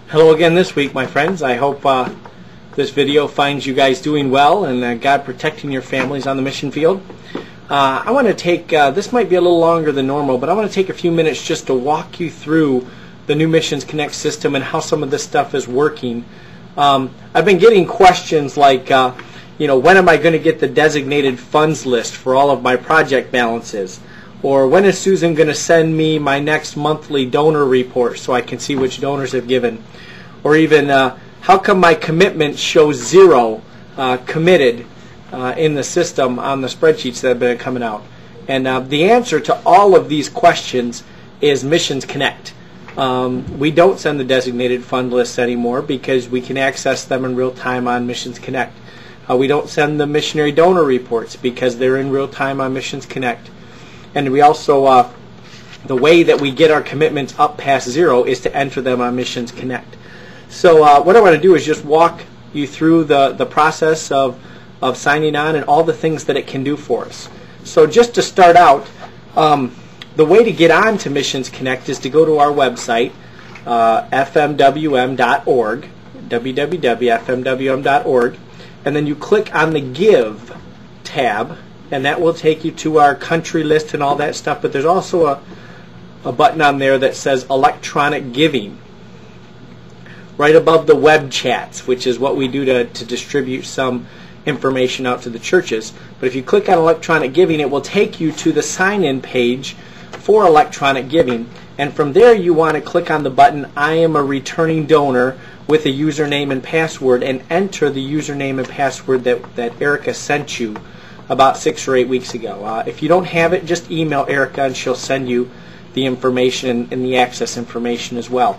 Hello again this week, my friends. I hope this video finds you guys doing well and God protecting your families on the mission field. I want to take, this might be a little longer than normal, but I want to take a few minutes just to walk you through the new Missions Connect system and how some of this stuff is working. I've been getting questions like, when am I going to get the designated funds list for all of my project balances? Or when is Susan going to send me my next monthly donor report so I can see which donors have given? Or even, how come my commitment shows 0 committed in the system on the spreadsheets that have been coming out? And the answer to all of these questions is Missions Connect. We don't send the designated fund lists anymore because we can access them in real time on Missions Connect. We don't send the missionary donor reports because they're in real time on Missions Connect. And we also, the way that we get our commitments up past 0 is to enter them on Missions Connect. So what I want to do is just walk you through the process of signing on and all the things that it can do for us. So just to start out, the way to get on to Missions Connect is to go to our website, fmwm.org, www.fmwm.org, and then you click on the Give tab, and that will take you to our country list and all that stuff. But there's also a button on there that says Electronic Giving, right above the web chats, which is what we do to distribute some information out to the churches. But if you click on Electronic Giving, it will take you to the sign-in page for Electronic Giving. And from there, you want to click on the button, I am a returning donor, with a username and password, and enter the username and password that Erica sent you about 6 or 8 weeks ago. If you don't have it, just email Erica and she'll send you the information and the access information as well.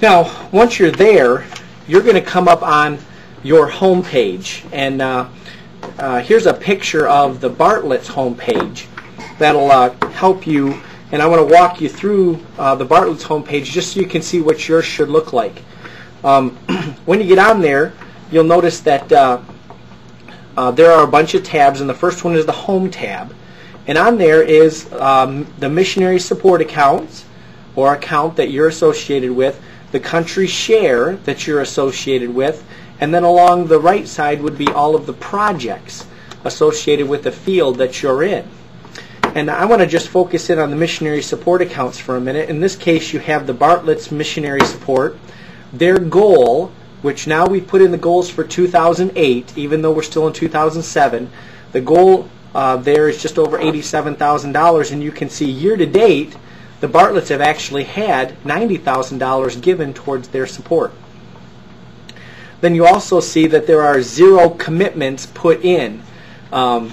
Now, once you're there, you're going to come up on your home page, and here's a picture of the Bartlett's home page that'll help you, and I want to walk you through the Bartlett's home page just so you can see what yours should look like. When you get on there, you'll notice that there are a bunch of tabs, and the first one is the Home tab. And on there is the missionary support accounts, or account that you're associated with, the country share that you're associated with, and then along the right side would be all of the projects associated with the field that you're in. And I want to just focus in on the missionary support accounts for a minute. In this case, you have the Bartlett's missionary support. Their goal, which now we put in the goals for 2008, even though we're still in 2007, the goal there is just over $87,000, and you can see year to date, the Bartletts have actually had $90,000 given towards their support. Then you also see that there are 0 commitments put in. Now,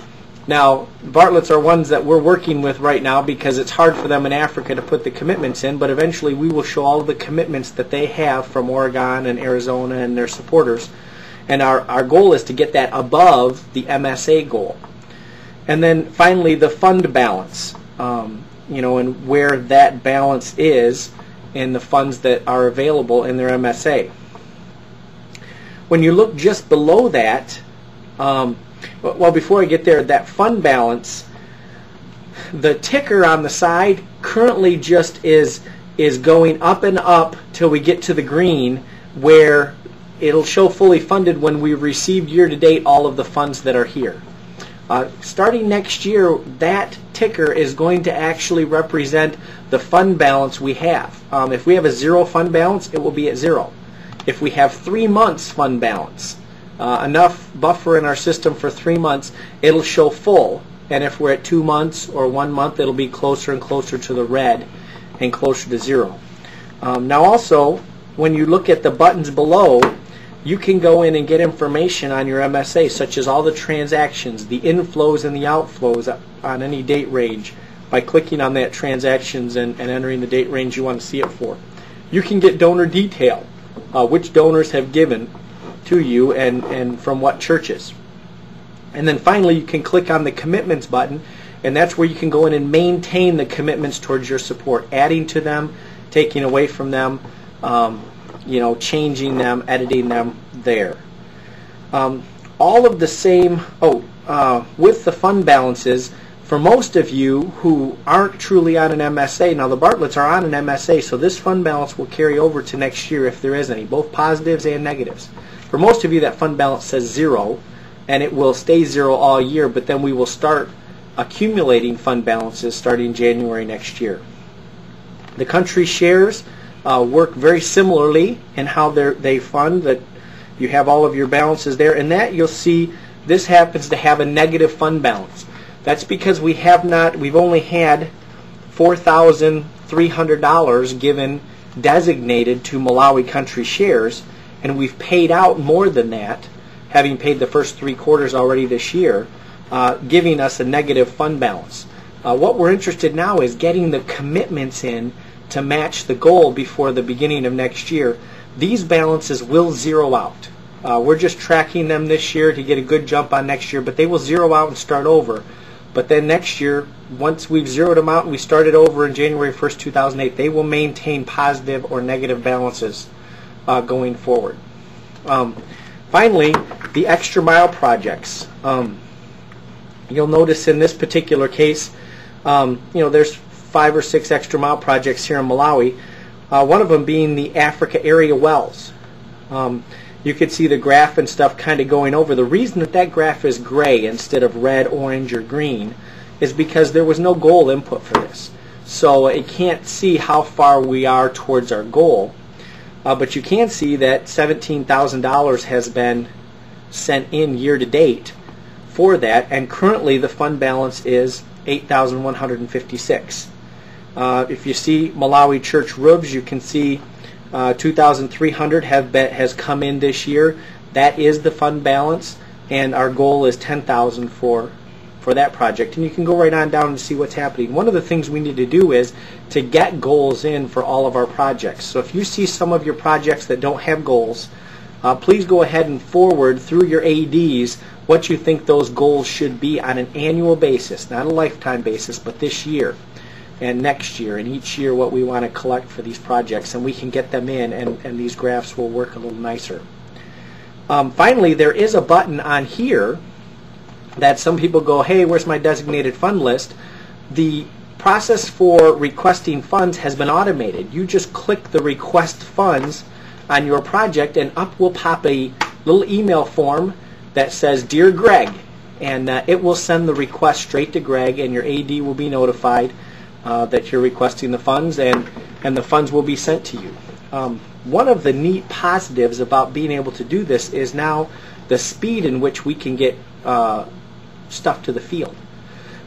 Bartletts are ones that we're working with right now because it's hard for them in Africa to put the commitments in, but eventually we will show all of the commitments that they have from Oregon and Arizona and their supporters. And our goal is to get that above the MSA goal. And then finally, the fund balance, and where that balance is in the funds that are available in their MSA. When you look just below that, well, before I get there, that fund balance, the ticker on the side currently just is going up and up till we get to the green, where it'll show fully funded when we've received year-to-date all of the funds that are here. Starting next year, that ticker is going to actually represent the fund balance we have. If we have a 0 fund balance, it will be at 0. If we have 3 months fund balance, enough buffer in our system for 3 months, it'll show full. And if we're at 2 months or 1 month, it'll be closer and closer to the red and closer to 0. Now also, when you look at the buttons below, you can go in and get information on your MSA, such as all the transactions, the inflows and the outflows on any date range, by clicking on that transactions and entering the date range you want to see it for. You can get donor detail, which donors have given to you and from what churches. And then finally, you can click on the commitments button, and that's where you can go in and maintain the commitments towards your support, adding to them, taking away from them, changing them, editing them there. All of the same, with the fund balances, For most of you who aren't truly on an MSA, now the Bartletts are on an MSA, so this fund balance will carry over to next year if there is any, both positives and negatives. For most of you, that fund balance says 0, and it will stay 0 all year, but then we will start accumulating fund balances starting January next year. The country shares work very similarly in how they fund, that you have all of your balances there, and that you'll see this happens to have a negative fund balance. That's because we've only had $4,300 given designated to Malawi country shares, and we've paid out more than that, having paid the first 3 quarters already this year, giving us a negative fund balance. What we're interested now is getting the commitments in to match the goal before the beginning of next year. These balances will zero out. We're just tracking them this year to get a good jump on next year, but they will zero out and start over. But then next year, once we've zeroed them out and we started over in January 1st, 2008, they will maintain positive or negative balances going forward. Finally, the extra mile projects. You'll notice in this particular case, there's 5 or 6 extra mile projects here in Malawi. One of them being the Africa area wells. You could see the graph and stuff kind of going over. The reason that graph is gray instead of red, orange, or green is because there was no goal input for this. So it can't see how far we are towards our goal. But you can see that $17,000 has been sent in year to date for that, and currently the fund balance is $8,156. If you see Malawi church roofs, you can see 2,300 has come in this year. That is the fund balance, and our goal is 10,000 for that project. And you can go right on down and see what's happening. One of the things we need to do is to get goals in for all of our projects. So if you see some of your projects that don't have goals, please go ahead and forward through your ADs what you think those goals should be on an annual basis, not a lifetime basis, but this year and next year, and each year what we want to collect for these projects, and we can get them in, and these graphs will work a little nicer. Finally, there is a button on here that some people go, hey, where's my designated fund list? The process for requesting funds has been automated. You just click the request funds on your project, and up will pop a little email form that says, Dear Greg, and it will send the request straight to Greg, and your AD will be notified that you're requesting the funds, and the funds will be sent to you. One of the neat positives about being able to do this is now the speed in which we can get stuff to the field.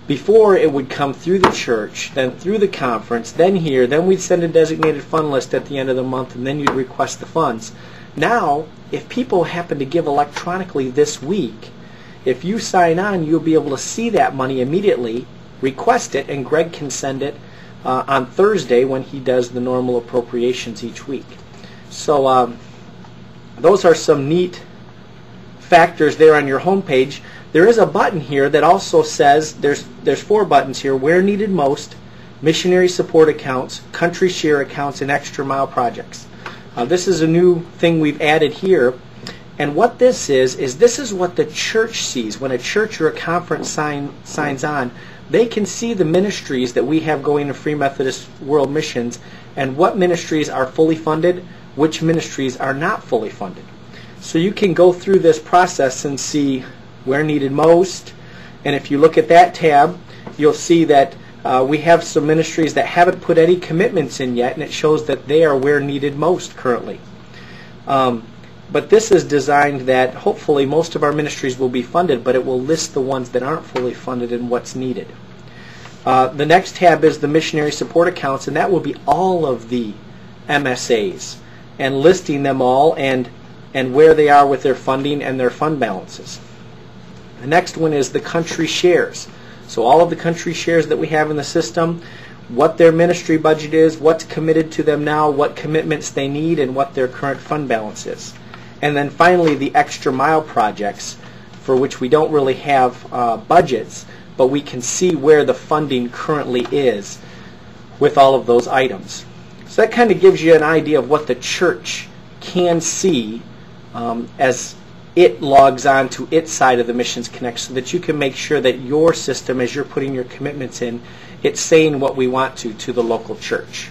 Before, it would come through the church, then through the conference, then here, then we'd send a designated fund list at the end of the month, and then you'd request the funds. Now, if people happen to give electronically this week, if you sign on, you'll be able to see that money immediately, request it, and Greg can send it on Thursday when he does the normal appropriations each week. So those are some neat factors there on your home page. There is a button here that also says, there's 4 buttons here: where needed most, missionary support accounts, country share accounts, and extra mile projects. This is a new thing we've added here, and what this is this is what the church sees. When a church or a conference signs on, they can see the ministries that we have going to Free Methodist World Missions, and what ministries are fully funded, which ministries are not fully funded. So you can go through this process and see where needed most, and if you look at that tab, you'll see that we have some ministries that haven't put any commitments in yet, and it shows that they are where needed most currently. But this is designed that hopefully most of our ministries will be funded, but it will list the ones that aren't fully funded and what's needed. The next tab is the missionary support accounts, and that will be all of the MSAs, and listing them all and where they are with their funding and their fund balances. The next one is the country shares. So all of the country shares that we have in the system, what their ministry budget is, what's committed to them now, what commitments they need, and what their current fund balance is. And then finally, the extra mile projects, for which we don't really have budgets, but we can see where the funding currently is with all of those items. So that kind of gives you an idea of what the church can see as it logs on to its side of the Missions Connect so that you can make sure that your system, as you're putting your commitments in, it's saying what we want to the local church.